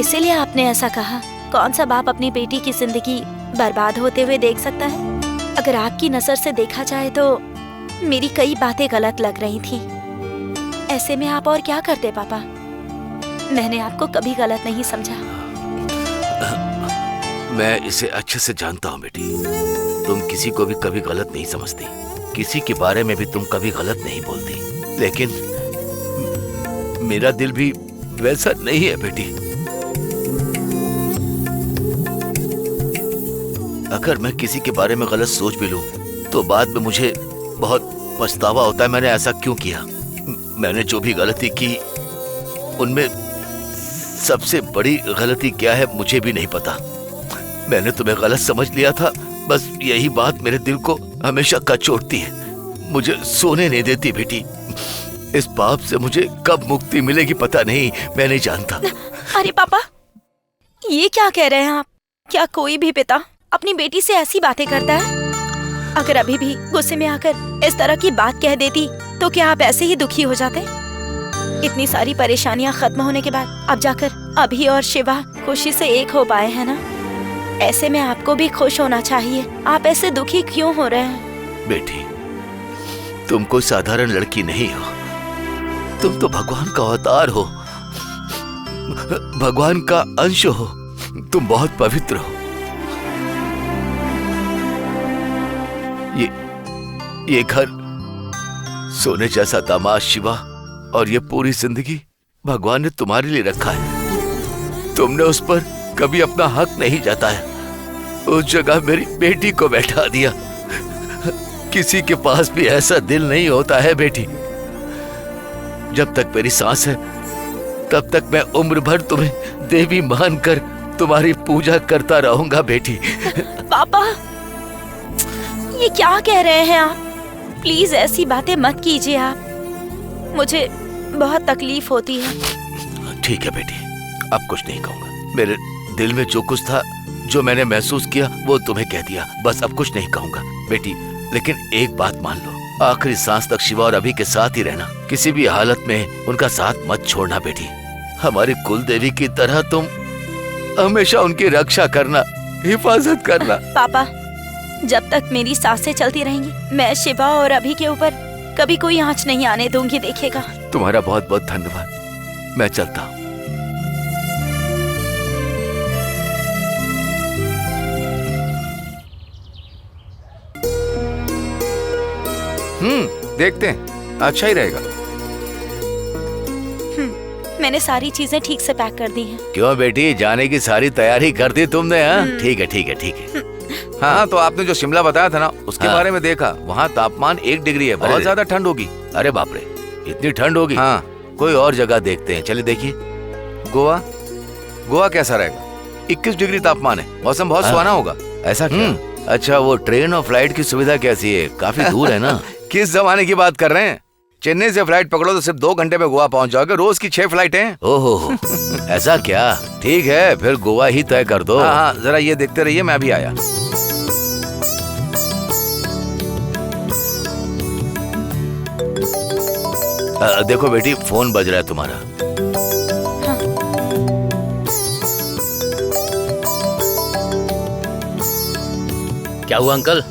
इसीलिए आपने ऐसा कहा। कौन सा बाप अपनी बेटी की जिंदगी बर्बाद होते हुए देख सकता है? अगर आपकी नजर से देखा जाए तो मेरी कई बातें गलत लग रही थी। ऐसे में आप और क्या करते पापा? मैंने आपको कभी गलत नहीं समझा। मैं इसे अच्छे से जानता हूँ बेटी। तुम किसी को भी कभी गलत नहीं समझती, किसी के बारे में भी तुम कभी गलत नहीं बोलती। लेकिन मेरा दिल भी वैसा नहीं है बेटी। अगर मैं किसी के बारे में गलत सोच भी लूं तो बाद में मुझे बहुत पछतावा होता है मैंने ऐसा क्यों किया। मैंने जो भी गलती की उनमें सबसे बड़ी गलती क्या है मुझे भी नहीं पता। मैंने तुम्हें गलत समझ लिया था, बस यही बात मेरे दिल को हमेशा कचोटती है, मुझे सोने नहीं देती बेटी। इस पाप से मुझे कब मुक्ति मिलेगी पता नहीं, मैं नहीं जानता। अरे पापा, ये क्या कह रहे हैं आप? क्या कोई भी पिता अपनी बेटी से ऐसी बातें करता है? अगर अभी भी गुस्से में आकर इस तरह की बात कह देती तो क्या आप ऐसे ही दुखी हो जाते? इतनी सारी परेशानियां खत्म होने के बाद अब जाकर अभी और शिवा खुशी से एक हो पाए हैं ना। ऐसे में आपको भी खुश होना चाहिए। आप ऐसे दुखी क्यों हो रहे हैं? बेटी, तुम कोई साधारण लड़की नहीं हो, तुम तो भगवान का अवतार हो, भगवान का अंश हो। तुम बहुत पवित्र हो। ये घर, सोने जैसा दामाद शिवा और ये पूरी जिंदगी भगवान ने तुम्हारे लिए रखा है। तुमने उस पर कभी अपना हक नहीं जताया, उस जगह मेरी बेटी को बैठा दिया। किसी के पास भी ऐसा दिल नहीं होता है बेटी। जब तक मेरी सांस है तब तक मैं उम्र भर तुम्हें देवी मानकर तुम्हारी पूजा करता रहूंगा बेटी। पापा, ये क्या कह रहे हैं आप? प्लीज ऐसी बातें मत कीजिए आप, मुझे बहुत तकलीफ होती है। ठीक है बेटी, अब कुछ नहीं कहूंगा। मेरे दिल में जो कुछ था, जो मैंने महसूस किया, वो तुम्हें कह दिया। बस अब कुछ नहीं कहूंगा बेटी। लेकिन एक बात मान लो, आखिरी सांस तक शिवा और अभी के साथ ही रहना। किसी भी हालत में उनका साथ मत छोड़ना बेटी। हमारी कुल देवी की तरह तुम हमेशा उनकी रक्षा करना, हिफाजत करना। पापा, जब तक मेरी सांसें चलती रहेंगी मैं शिवा और अभी के ऊपर कभी कोई आंच नहीं आने दूंगी, देखिएगा। तुम्हारा बहुत बहुत धन्यवाद। मैं चलता हूँ। देखते हैं, अच्छा ही रहेगा। मैंने सारी चीजें ठीक से पैक कर दी हैं। क्यों बेटी, जाने की सारी तैयारी कर दी तुमने? हाँ, ठीक है ठीक है ठीक है। हाँ, तो आपने जो शिमला बताया था ना, उसके हाँ। बारे में देखा। वहाँ तापमान 1 डिग्री है, बहुत ज्यादा ठंड होगी। अरे बाप रे, इतनी ठंड होगी? हाँ, कोई और जगह देखते हैं। चलिए देखिए। गोवा। गोवा कैसा रहेगा? 21 डिग्री तापमान है, मौसम बहुत सुहाना होगा। ऐसा क्या? अच्छा, वो ट्रेन और फ्लाइट की सुविधा कैसी है? काफी दूर है ना? किस जमाने की बात कर रहे हैं? चेन्नई से फ्लाइट पकड़ो तो सिर्फ 2 घंटे में गोवा पहुंच जाओगे। रोज की 6 फ्लाइटें। ओहो, ऐसा क्या? ठीक है, फिर गोवा ही तय कर दो। हाँ, जरा ये देखते रहिए, मैं भी आया। देखो बेटी, फोन बज रहा है तुम्हारा। हाँ। क्या हुआ अंकल?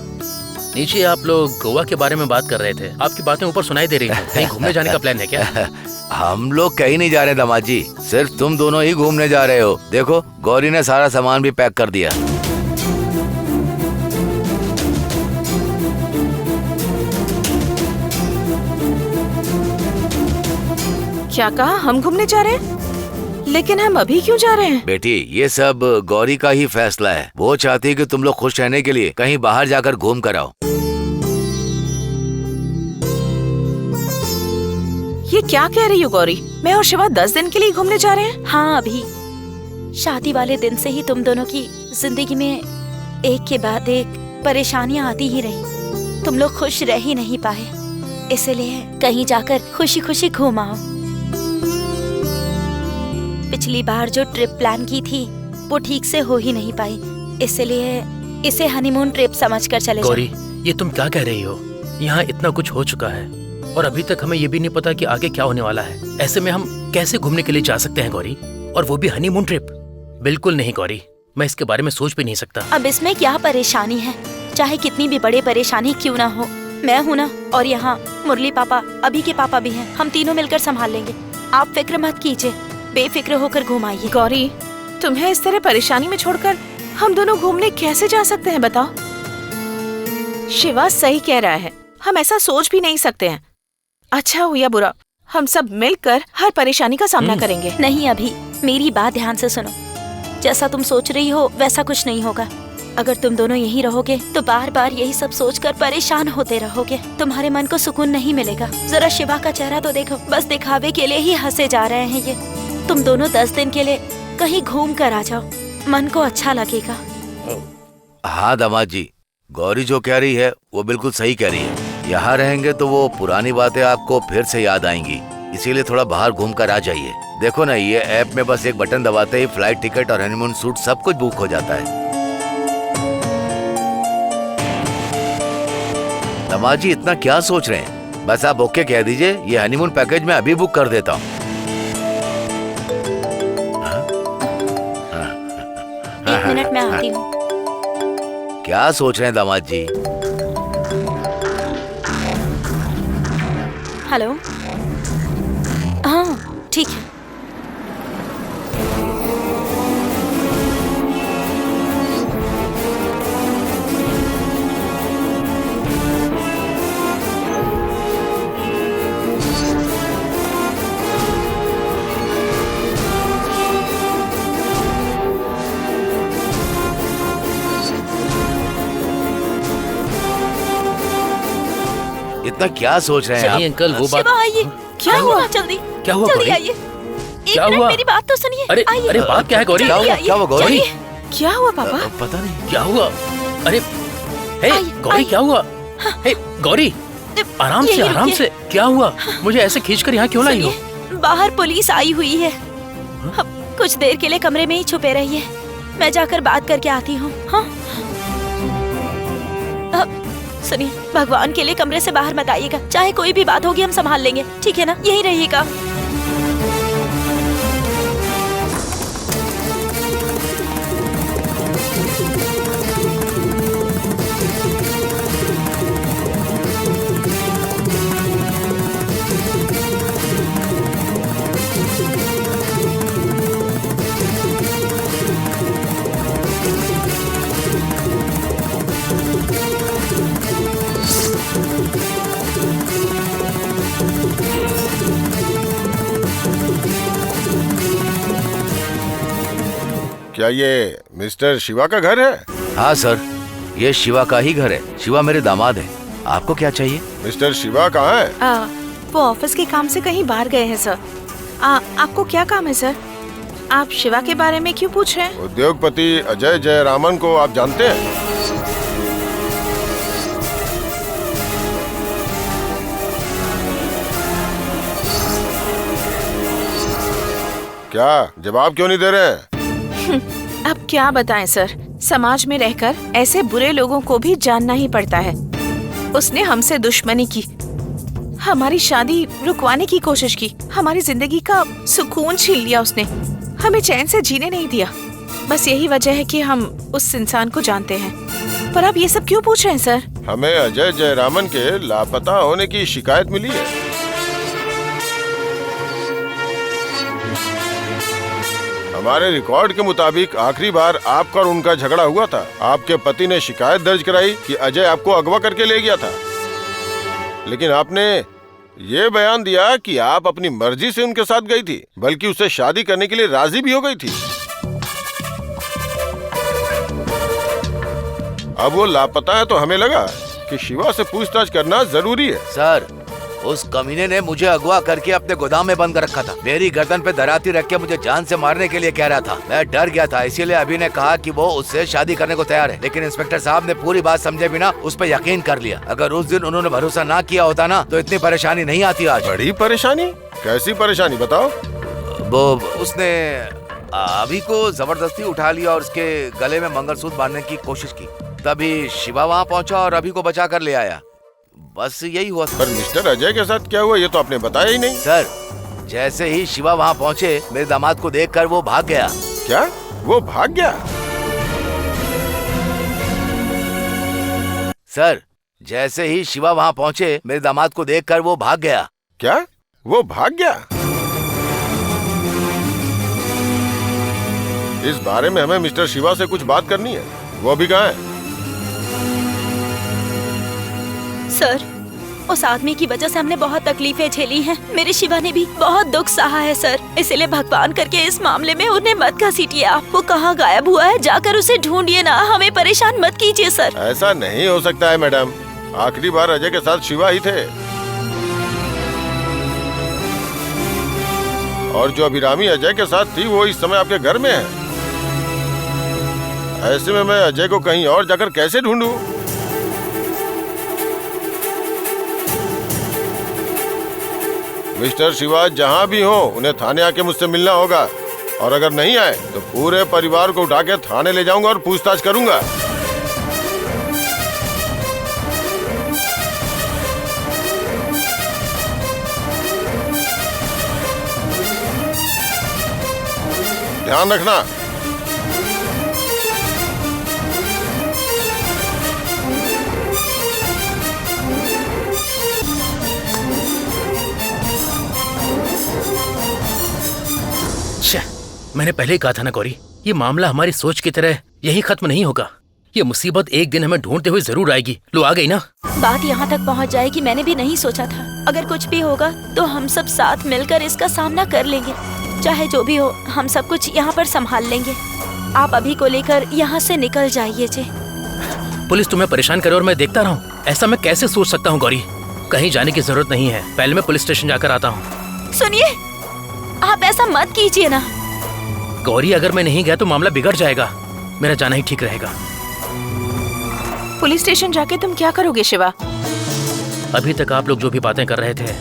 नीचे आप लोग गोवा के बारे में बात कर रहे थे। आपकी बातें ऊपर सुनाई दे रही हैं। कहीं घूमने जाने का प्लान है क्या? हम लोग कहीं नहीं जा रहे दामाद जी, सिर्फ तुम दोनों ही घूमने जा रहे हो। देखो, गौरी ने सारा सामान भी पैक कर दिया। क्या कहा? हम घूमने जा रहे हैं? लेकिन हम अभी क्यों जा रहे हैं? बेटी, ये सब गौरी का ही फैसला है। वो चाहती है कि तुम लोग खुश रहने के लिए कहीं बाहर जाकर घूम कर आओ। ये क्या कह रही हो गौरी? मैं और शिवा 10 दिन के लिए घूमने जा रहे हैं? हाँ, अभी शादी वाले दिन से ही तुम दोनों की जिंदगी में एक के बाद एक परेशानियां आती ही रही। तुम लोग खुश रह ही नहीं पाए, इसलिए कहीं जाकर खुशी खुशी घूम आओ। पिछली बार जो ट्रिप प्लान की थी वो ठीक से हो ही नहीं पाई, इसलिए इसे हनीमून ट्रिप समझकर चले जाओ। गौरी, ये तुम क्या कह रही हो? यहाँ इतना कुछ हो चुका है और अभी तक हमें ये भी नहीं पता कि आगे क्या होने वाला है। ऐसे में हम कैसे घूमने के लिए जा सकते हैं गौरी? और वो भी हनीमून ट्रिप? बिल्कुल नहीं गौरी, मैं इसके बारे में सोच भी नहीं सकता। अब इसमें क्या परेशानी है? चाहे कितनी भी बड़ी परेशानी क्यों ना हो, मैं हूँ ना, और यहाँ मुरली पापा, अभी के पापा भी हैं। हम तीनों मिलकर संभाल लेंगे। आप फिक्र मत कीजिए, बेफिक्र होकर घुमाइए। गौरी, तुम्हें इस तरह परेशानी में छोड़कर हम दोनों घूमने कैसे जा सकते हैं बताओ? शिवा सही कह रहा है, हम ऐसा सोच भी नहीं सकते हैं। अच्छा हो या बुरा, हम सब मिलकर हर परेशानी का सामना करेंगे। नहीं, अभी मेरी बात ध्यान से सुनो। जैसा तुम सोच रही हो वैसा कुछ नहीं होगा। अगर तुम दोनों यहीं रहोगे तो बार बार यही सब सोचकर परेशान होते रहोगे। तुम्हारे मन को सुकून नहीं मिलेगा। जरा शिवा का चेहरा तो देखो, बस दिखावे के लिए ही हंसे जा रहे हैं ये। तुम दोनों 10 दिन के लिए कहीं घूम कर आ जाओ, मन को अच्छा लगेगा। हाँ दामाद जी, गौरी जो कह रही है वो बिल्कुल सही कह रही है। यहाँ रहेंगे तो वो पुरानी बातें आपको फिर से याद आएंगी, इसीलिए थोड़ा बाहर घूम कर आ जाइए। देखो ना, ये ऐप में बस एक बटन दबाते ही फ्लाइट टिकट और हनीमून सूट सब कुछ बुक हो जाता है। दामाद जी इतना क्या सोच रहे हैं, बस आप ओके कह दीजिए, ये हनीमून पैकेज मैं अभी बुक कर देता हूँ। एक मिनट में आती हूँ। क्या सोच रहे हैं दामाद जी? हेलो, हाँ ठीक है। इतना क्या सोच रहे हैं सही आप? अंकल, वो बात। शिवा आइए। क्या हुआ? जल्दी क्या हुआ जल्दी गौरी? आइए। एक क्या मिनट, हुआ? मेरी बात तो सुनिए। अरे आइए। अरे बात क्या है गौरी? क्या हुआ? क्या हुआ गौरी? चलिए। क्या हुआ पापा? पता नहीं क्या हुआ? अरे हे आइए, गौरी, आइए। क्या हुआ? हे गौरी, आराम से, यही आराम रुकिए। से। क्या हुआ? मुझे ऐसे खींचकर यहाँ क्यों लाई हो? सुनिए, बाहर पुलिस आई हुई है। अब कुछ देर के लिए कमरे में ही छुपे रहिए, मैं जाकर बात करके आती हूँ। हाँ सुनिए, भगवान के लिए कमरे से बाहर मत आइएगा। चाहे कोई भी बात होगी हम संभाल लेंगे, ठीक है ना? यही रहिएगा। क्या ये मिस्टर शिवा का घर है? हाँ सर, ये शिवा का ही घर है। शिवा मेरे दामाद है। आपको क्या चाहिए? मिस्टर शिवा कहाँ है? वो ऑफिस के काम से कहीं बाहर गए हैं सर। आपको क्या काम है सर? आप शिवा के बारे में क्यों पूछ रहे हैं? उद्योगपति अजय जयरामन को आप जानते हैं? क्या जवाब क्यों नहीं दे रहे हैं? अब क्या बताएं सर, समाज में रहकर ऐसे बुरे लोगों को भी जानना ही पड़ता है। उसने हमसे दुश्मनी की, हमारी शादी रुकवाने की कोशिश की, हमारी जिंदगी का सुकून छीन लिया उसने, हमें चैन से जीने नहीं दिया। बस यही वजह है कि हम उस इंसान को जानते हैं। पर आप ये सब क्यों पूछ रहे हैं सर? हमें अजय जयरामन के लापता होने की शिकायत मिली है। हमारे रिकॉर्ड के मुताबिक आखिरी बार आपका और उनका झगड़ा हुआ था। आपके पति ने शिकायत दर्ज कराई कि अजय आपको अगवा करके ले गया था, लेकिन आपने ये बयान दिया कि आप अपनी मर्जी से उनके साथ गई थी, बल्कि उससे शादी करने के लिए राजी भी हो गई थी। अब वो लापता है तो हमें लगा कि शिवा से पूछताछ करना जरूरी है। सर, उस कमीने ने मुझे अगवा करके अपने गोदाम में बंद कर रखा था। मेरी गर्दन पे दराती रख के मुझे जान से मारने के लिए कह रहा था। मैं डर गया था, इसीलिए अभी ने कहा कि वो उससे शादी करने को तैयार है। लेकिन इंस्पेक्टर साहब ने पूरी बात समझे बिना उस पर यकीन कर लिया। अगर उस दिन उन्होंने भरोसा ना किया होता ना, तो इतनी परेशानी नहीं आती आज। बड़ी परेशानी? कैसी परेशानी बताओ? वो उसने अभी को जबरदस्ती उठा लिया और उसके गले में मंगलसूत्र बांधने की कोशिश की। तभी शिवा वहाँ पहुँचा और अभी को बचा कर ले आया। बस यही हुआ। पर मिस्टर अजय के साथ क्या हुआ ये तो आपने बताया ही नहीं। सर, जैसे ही शिवा वहाँ पहुँचे, मेरे दामाद को देखकर वो भाग गया। क्या? वो भाग गया? सर, जैसे ही शिवा वहाँ पहुँचे, मेरे दामाद को देखकर वो भाग गया। क्या? वो भाग गया? इस बारे में हमें मिस्टर शिवा से कुछ बात करनी है। वो अभी कहाँ है? सर, उस आदमी की वजह से हमने बहुत तकलीफें झेली हैं। मेरे शिवा ने भी बहुत दुख सहा है सर। इसलिए भगवान करके इस मामले में उन्हें मत घसीटिए। आप वो कहाँ गायब हुआ है, जाकर उसे ढूंढिए ना। हमें परेशान मत कीजिए सर। ऐसा नहीं हो सकता है मैडम। आखिरी बार अजय के साथ शिवा ही थे, और जो अभिरामी अजय के साथ थी वो इस समय आपके घर में है। ऐसे में मैं अजय को कहीं और जाकर कैसे ढूंढूं? मिस्टर शिवा जहां भी हो, उन्हें थाने आके मुझसे मिलना होगा, और अगर नहीं आए तो पूरे परिवार को उठा के थाने ले जाऊंगा और पूछताछ करूंगा। ध्यान रखना। मैंने पहले ही कहा था ना गौरी, ये मामला हमारी सोच की तरह यही खत्म नहीं होगा। ये मुसीबत एक दिन हमें ढूंढते हुए जरूर आएगी। लो आ गई ना। बात यहाँ तक पहुँच जाएगी मैंने भी नहीं सोचा था। अगर कुछ भी होगा तो हम सब साथ मिलकर इसका सामना कर लेंगे। चाहे जो भी हो, हम सब कुछ यहाँ पर संभाल लेंगे। आप अभी को लेकर यहाँ से निकल जाइए जी। पुलिस तुम्हें परेशान करे और मैं देखता रहूं, ऐसा मैं कैसे सोच सकता हूँ गौरी? कहीं जाने की जरूरत नहीं है, पहले मैं पुलिस स्टेशन जाकर आता हूँ। सुनिए, आप ऐसा मत कीजिए ना। गौरी, अगर मैं नहीं गया तो मामला बिगड़ जाएगा। मेरा जाना ही ठीक रहेगा। पुलिस स्टेशन जाके तुम क्या करोगे शिवा? अभी तक आप लोग जो भी बातें कर रहे थे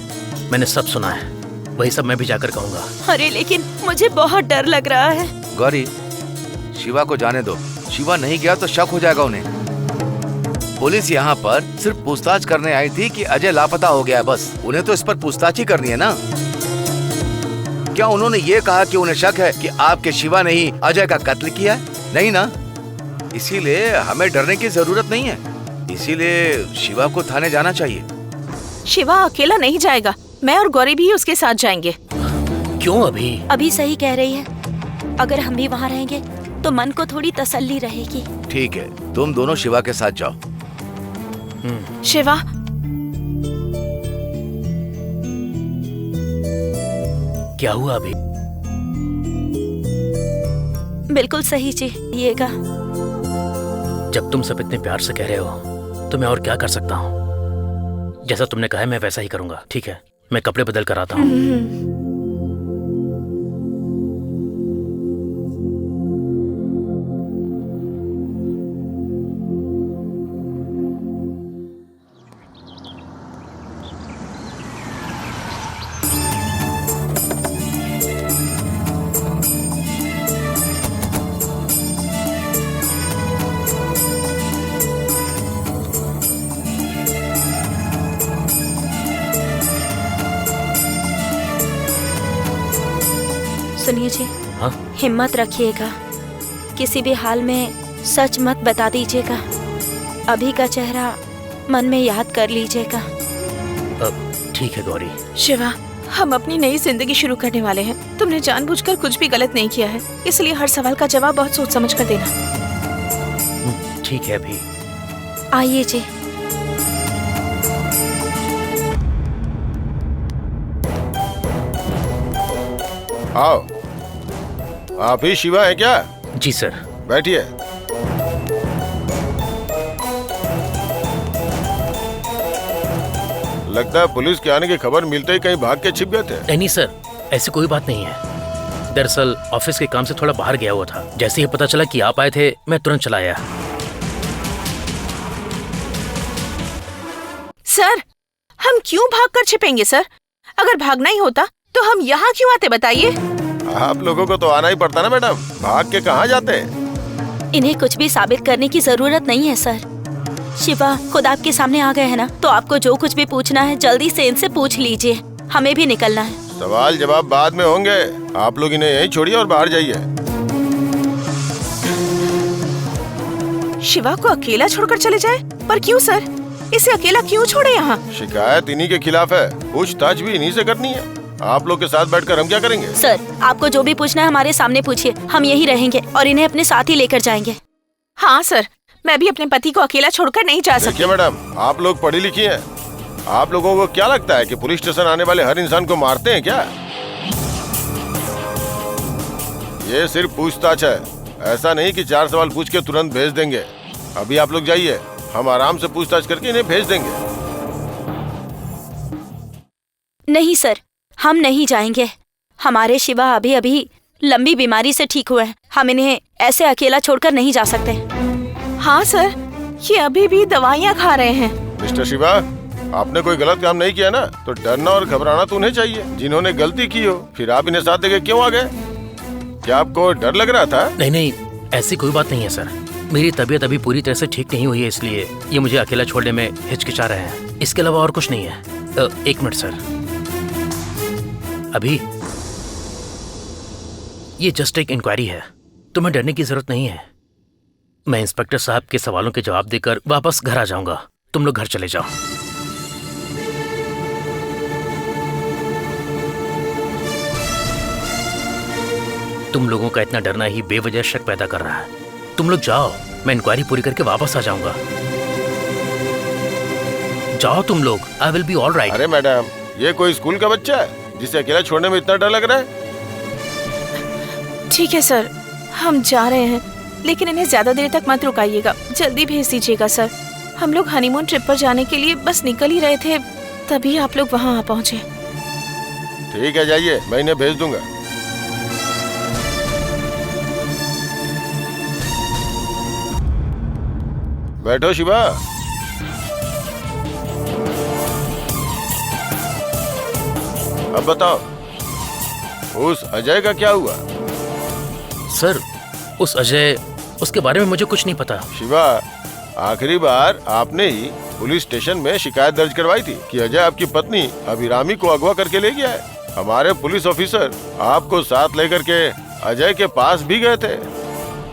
मैंने सब सुना है, वही सब मैं भी जाकर कहूँगा। अरे लेकिन मुझे बहुत डर लग रहा है। गौरी, शिवा को जाने दो। शिवा नहीं गया तो शक हो जाएगा उन्हें। पुलिस यहाँ पर सिर्फ पूछताछ करने आई थी कि अजय लापता हो गया, बस। उन्हें तो इस पर पूछताछ ही करनी है ना। क्या उन्होंने ये कहा कि उन्हें शक है कि आपके शिवा ने ही अजय का कत्ल किया है? नहीं ना। इसीलिए हमें डरने की जरूरत नहीं है। इसीलिए शिवा को थाने जाना चाहिए। शिवा अकेला नहीं जाएगा, मैं और गौरी भी उसके साथ जाएंगे। क्यों? अभी सही कह रही है। अगर हम भी वहाँ रहेंगे तो मन को थोड़ी तसल्ली रहेगी। ठीक है, तुम दोनों शिवा के साथ जाओ। शिवा, क्या हुआ अभी? बिल्कुल सही चाहिएगा। जब तुम सब इतने प्यार से कह रहे हो तो मैं और क्या कर सकता हूँ? जैसा तुमने कहा है मैं वैसा ही करूंगा। ठीक है, मैं कपड़े बदल कर आता हूँ। सुनिए जी, हाँ? हिम्मत रखिएगा। किसी भी हाल में सच मत बता दीजिएगा। अभी का चेहरा मन में याद कर लीजिएगा। ठीक है गौरी। शिवा, हम अपनी नई जिंदगी शुरू करने वाले हैं। तुमने जानबूझकर कुछ भी गलत नहीं किया है, इसलिए हर सवाल का जवाब बहुत सोच समझ कर देना। ठीक है अभी। आइए जी। आओ। आप ही शिवा है क्या? जी सर। बैठिए। लगता है पुलिस के आने की खबर मिलते ही कहीं भाग के छिप गए थे। नहीं सर, ऐसी कोई बात नहीं है। दरअसल ऑफिस के काम से थोड़ा बाहर गया हुआ था। जैसे ही पता चला कि आप आए थे मैं तुरंत चला आया। सर, हम क्यों भागकर छिपेंगे सर? अगर भागना ही होता तो हम यहाँ क्यों आते बताइए? आप लोगों को तो आना ही पड़ता ना मैडम, भाग के कहाँ जाते? इन्हें कुछ भी साबित करने की जरूरत नहीं है सर। शिवा खुद आपके सामने आ गए हैं ना, तो आपको जो कुछ भी पूछना है जल्दी से इनसे पूछ लीजिए। हमें भी निकलना है। सवाल जवाब बाद में होंगे। आप लोग इन्हें यहीं छोड़िए और बाहर जाइए। शिवा को अकेला छोड़कर चले जाए? पर क्यों सर? इसे अकेला क्यों छोड़े यहाँ? शिकायत इन्हीं के खिलाफ है, पूछताछ भी इन्हीं से करनी है। आप लोग के साथ बैठकर हम क्या करेंगे? सर, आपको जो भी पूछना है हमारे सामने पूछिए, हम यही रहेंगे और इन्हें अपने साथ ही लेकर जाएंगे। हाँ सर, मैं भी अपने पति को अकेला छोड़कर नहीं जा सकती। देखिए मैडम, आप लोग पढ़ी लिखी हैं। आप लोगों को क्या लगता है कि पुलिस स्टेशन आने वाले हर इंसान को मारते हैं क्या? ये सिर्फ पूछताछ है, ऐसा नहीं कि 4 सवाल पूछ के तुरंत भेज देंगे। अभी आप लोग जाइए, हम आराम से पूछताछ करके इन्हें भेज देंगे। नहीं सर, हम नहीं जाएंगे। हमारे शिवा अभी अभी लंबी बीमारी से ठीक हुए हैं। हम इन्हें ऐसे अकेला छोड़कर नहीं जा सकते। हाँ सर, ये अभी भी दवाइयाँ खा रहे हैं। मिस्टर शिवा, आपने कोई गलत काम नहीं किया ना, तो डरना और घबराना तो उन्हें चाहिए जिन्होंने गलती की हो। फिर आप इन्हें साथ देके क्यों आ गए? क्या आपको डर लग रहा था? नहीं नहीं, ऐसी कोई बात नहीं है सर। मेरी तबीयत अभी पूरी तरह से ठीक नहीं हुई है, इसलिए ये मुझे अकेला छोड़ने में हिचकिचा रहे हैं। इसके अलावा और कुछ नहीं है। 1 मिनट सर। अभी ये जस्ट एक इंक्वायरी है, तुम्हें डरने की जरूरत नहीं है। मैं इंस्पेक्टर साहब के सवालों के जवाब देकर वापस घर आ जाऊंगा। तुम लोग घर चले जाओ। तुम लोगों का इतना डरना ही बेवजह शक पैदा कर रहा है। तुम लोग जाओ, मैं इंक्वायरी पूरी करके वापस आ जाऊंगा। जाओ तुम लोग, I will be all right. अरे मैडम, ये कोई स्कूल का बच्चा है जिसे अकेला छोड़ने में इतना डर लग रहा है? ठीक है सर, हम जा रहे हैं, लेकिन इन्हें ज्यादा देर तक मत रुकाइएगा। जल्दी भेज दीजिएगा सर। हम लोग हनीमून ट्रिप पर जाने के लिए बस निकल ही रहे थे, तभी आप लोग वहाँ आ पहुँचे। ठीक है, जाइए, मैं इन्हें भेज दूंगा। बैठो शिवा। अब बताओ, उस अजय का क्या हुआ? सर, उस अजय, उसके बारे में मुझे कुछ नहीं पता। शिवा, आखिरी बार आपने ही पुलिस स्टेशन में शिकायत दर्ज करवाई थी कि अजय आपकी पत्नी अभिरामी को अगवा करके ले गया है। हमारे पुलिस ऑफिसर आपको साथ लेकर के अजय के पास भी गए थे।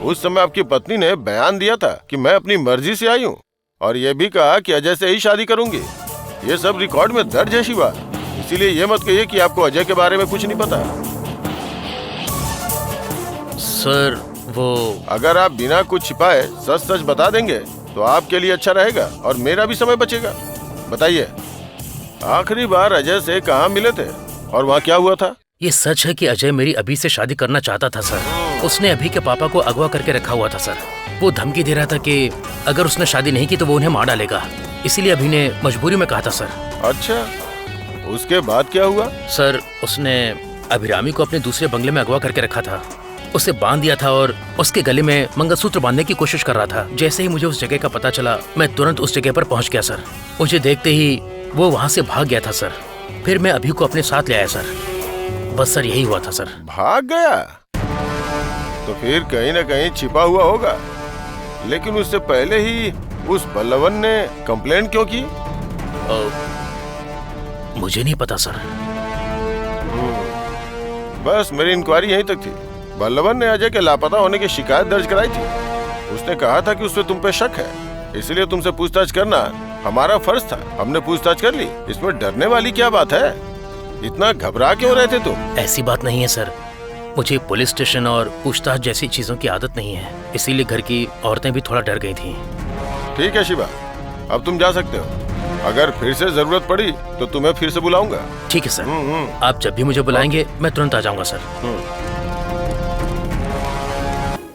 उस समय आपकी पत्नी ने बयान दिया था कि मैं अपनी मर्जी से आई हूँ, और ये भी कहा कि अजय से ही शादी करूंगी। ये सब रिकॉर्ड में दर्ज है शिवा, इसीलिए ये मत कहिए कि आपको अजय के बारे में कुछ नहीं पता। सर, वो अगर आप बिना कुछ छिपाए सच सच बता देंगे तो आपके लिए अच्छा रहेगा और मेरा भी समय बचेगा। बताइए, आखिरी बार अजय से कहाँ मिले थे और वहाँ क्या हुआ था? ये सच है कि अजय मेरी अभी से शादी करना चाहता था सर। उसने अभी के पापा को अगवा करके रखा हुआ था सर। वो धमकी दे रहा था कि अगर उसने शादी नहीं की तो वो उन्हें मार डालेगा। इसीलिए अभी ने मजबूरी में कहा था सर। अच्छा, उसके बाद क्या हुआ? सर, उसने अभिरामी को अपने दूसरे बंगले में अगवा करके रखा था। उसे बांध दिया था और उसके गले में मंगलसूत्र बांधने की कोशिश कर रहा था। जैसे ही मुझे उस जगह का पता चला, मैं तुरंत उस जगह पर पहुंच गया सर। मुझे देखते ही वो वहां से भाग गया था सर। फिर मैं अभी को अपने साथ ले आया सर। बस सर, यही हुआ था सर। भाग गया? तो फिर कहीं न कहीं छिपा हुआ होगा। लेकिन उससे पहले ही उस बल्लवन ने कंप्लेंट क्यों की? मुझे नहीं पता सर। बस मेरी इंक्वायरी यहीं तक थी। बल्लवन ने अजय के लापता होने की शिकायत दर्ज कराई थी। उसने कहा था कि उससे तुम पे शक है, इसलिए तुमसे पूछताछ करना हमारा फर्ज था। हमने पूछताछ कर ली। इसमें डरने वाली क्या बात है? इतना घबरा क्यों रहे थे तुम? ऐसी बात नहीं है सर। मुझे पुलिस स्टेशन और पूछताछ जैसी चीजों की आदत नहीं है, इसीलिए घर की औरतें भी थोड़ा डर गई थीं। ठीक है शिवा, अब तुम जा सकते हो। अगर फिर से जरूरत पड़ी तो तुम्हें फिर से बुलाऊंगा। ठीक है सर। आप जब भी मुझे बुलाएंगे मैं तुरंत आ जाऊंगा सर।